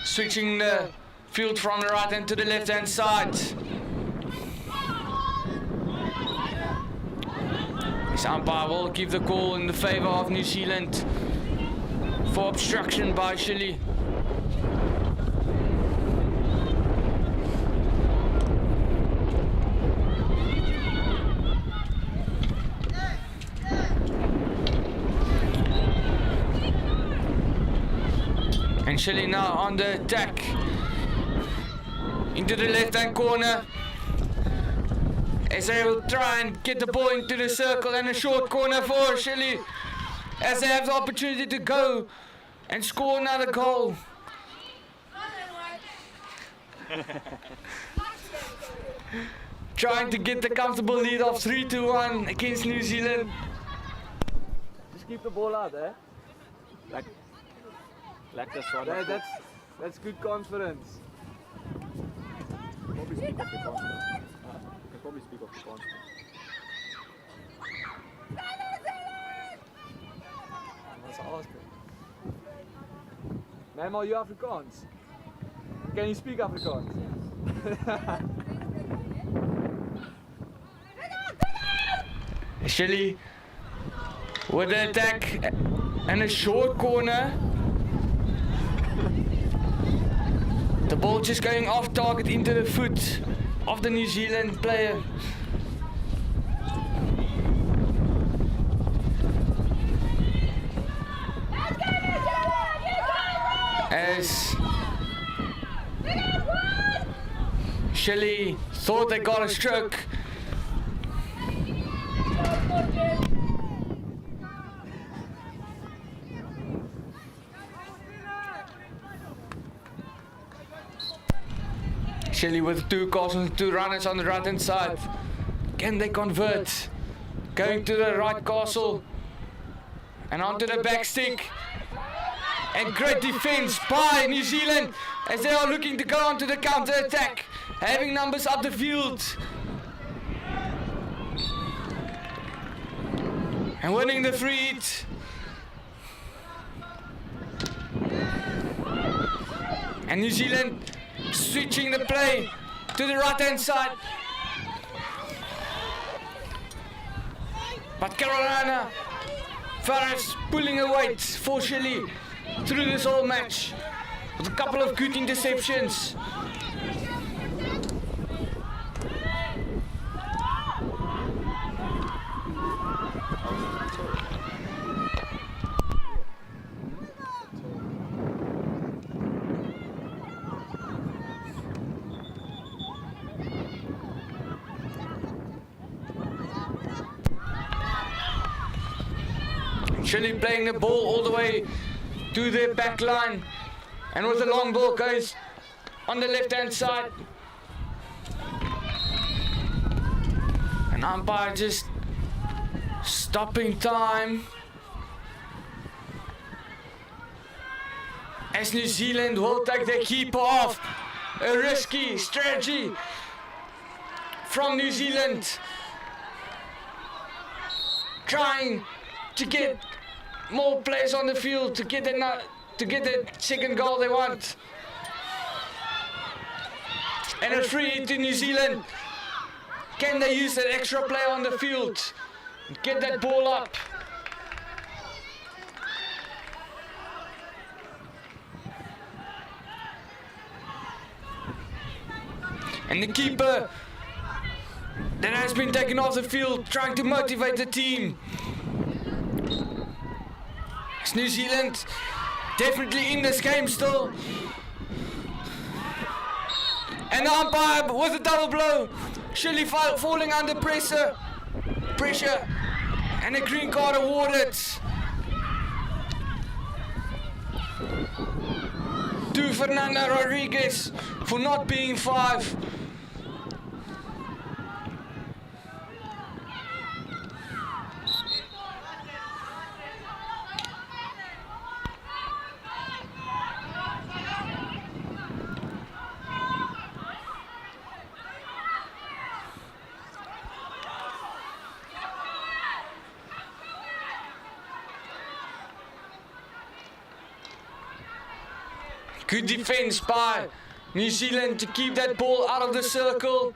switching the field from the right hand to the left hand side. This umpire will give the call in the favor of New Zealand for obstruction by Chile. And Chile now on the attack into the left hand corner as they will try and get the ball into the circle, and a short corner for Chile as they have the opportunity to go and score another goal. Trying to get the comfortable lead of 3-1 against New Zealand. Just keep the ball out, eh? Like this one. That's good confidence. Probably speak of the confidence. You can probably speak of the confidence. That's awesome. Ma'am, are you Afrikaans? Can you speak Afrikaans? Chile with the attack and a short corner. The ball just going off target into the foot of the New Zealand player. As Chile thought they got a stroke. Chile with 2 castles and 2 runners on the right hand side. Can they convert? Going to the right castle and onto the back stick. And great defense by New Zealand as they are looking to go onto the counter attack, having numbers up the field. And winning the free hit. And New Zealand switching the play to the right hand side. But Carolina Farris pulling a weight for Chile through this whole match with a couple of good interceptions. Chile playing the ball all the way to their back line, and with the long ball goes on the left hand side. An umpire just stopping time as New Zealand will take their keeper off. A risky strategy from New Zealand, trying to get more players on the field to get the second goal they want. And a free hit to New Zealand. Can they use that extra player on the field and get that ball up? And the keeper that has been taken off the field, trying to motivate the team. It's New Zealand definitely in this game still. And the umpire with a double blow. Chile falling under pressure, and a green card awarded to Fernando Rodriguez for not being 5. Good defense by New Zealand to keep that ball out of the circle.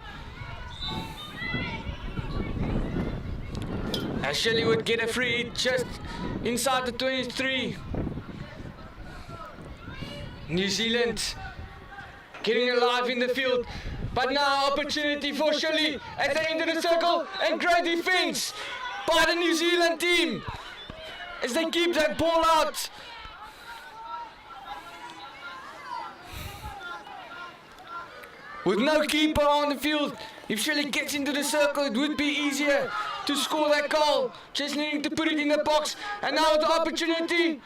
As Chile would get a free hit just inside the 23. New Zealand getting alive in the field. But now opportunity for Chile as they enter the circle, and great defense by the New Zealand team as they keep that ball out. With no keeper on the field, if Chile gets into the circle, it would be easier to score that goal. Just needing to put it in the box, and now the opportunity.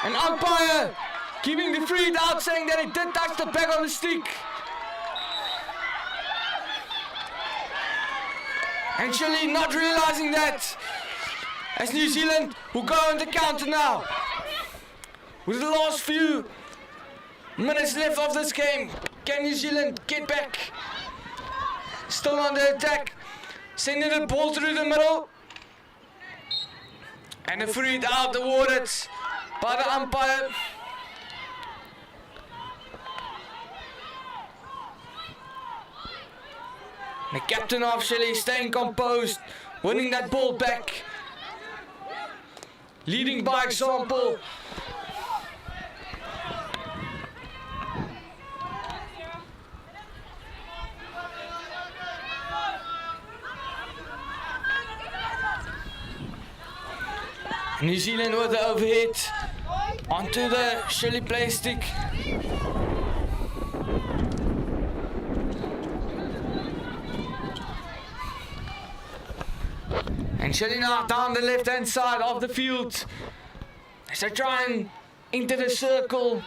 An umpire giving the free hit out, saying that it did touch the back of the stick. And Chile not realizing that, as New Zealand will go on the counter now. With the last few minutes left of this game, can New Zealand get back? Still under attack, sending the ball through the middle. And a free hit out awarded by the umpire. The captain of Chile staying composed, winning that ball back, leading by example. New Zealand with the overhead onto the Chile play stick. And Chile now down the left hand side of the field as they try and enter the circle.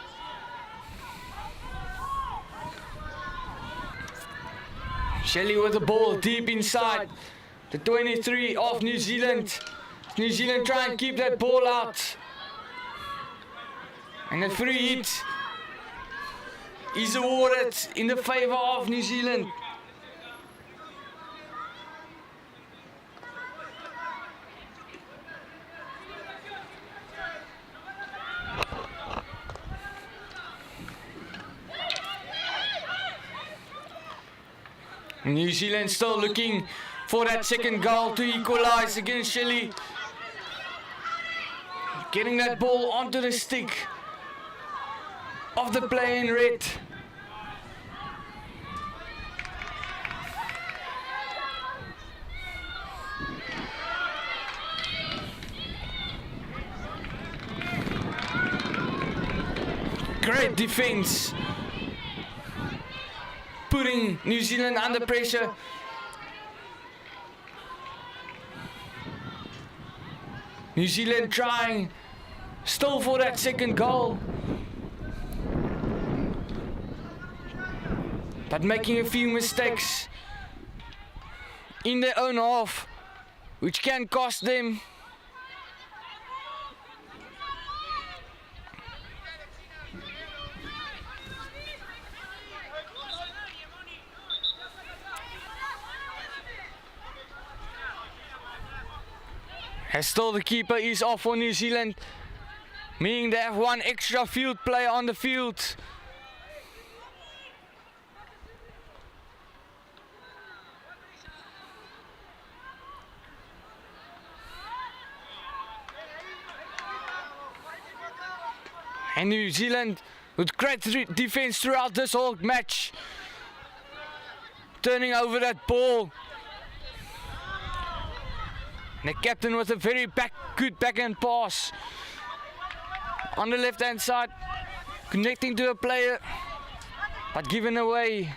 Chile with the ball deep inside the 23 of New Zealand. New Zealand try and keep that ball out. And the free hit is awarded in the favor of New Zealand. New Zealand still looking for that second goal to equalize against Chile. Getting that ball onto the stick of the player in red. Great defense, putting New Zealand under pressure. New Zealand trying still for that second goal, but making a few mistakes in their own half, which can cost them. As still the keeper is off for New Zealand, meaning they have one extra field player on the field. And New Zealand with great defense throughout this whole match, turning over that ball. And the captain with a very good backhand pass on the left hand side, connecting to a player, but given away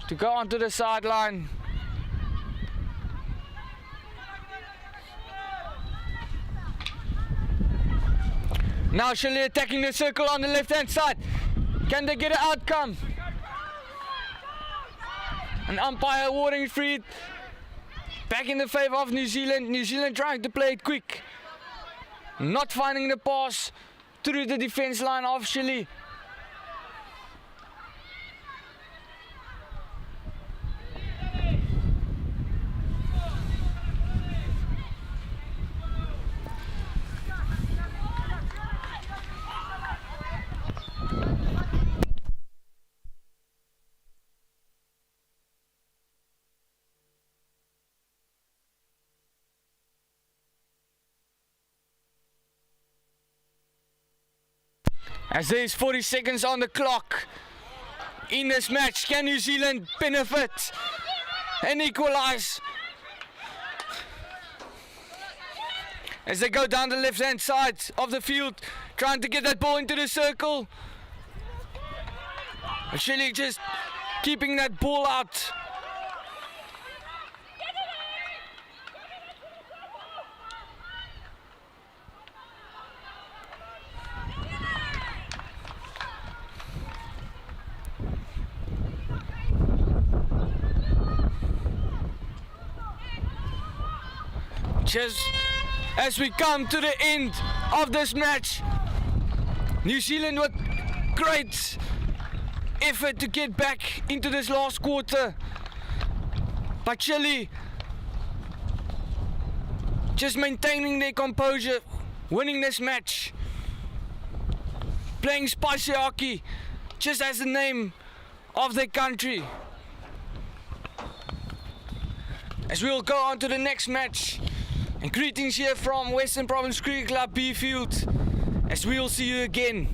to go onto the sideline. Now Chile attacking the circle on the left hand side. Can they get an outcome? An umpire awarding free. Back in the favor of New Zealand. New Zealand trying to play it quick. Not finding the pass through the defense line of Chile. As there's 40 seconds on the clock in this match, can New Zealand benefit and equalize? As they go down the left-hand side of the field, trying to get that ball into the circle. Chile just keeping that ball out. Just as we come to the end of this match, New Zealand with great effort to get back into this last quarter, but Chile just maintaining their composure, winning this match, playing spicy hockey, just as the name of their country. As we will go on to the next match. And greetings here from Western Province Cricket Club B Field, as we will see you again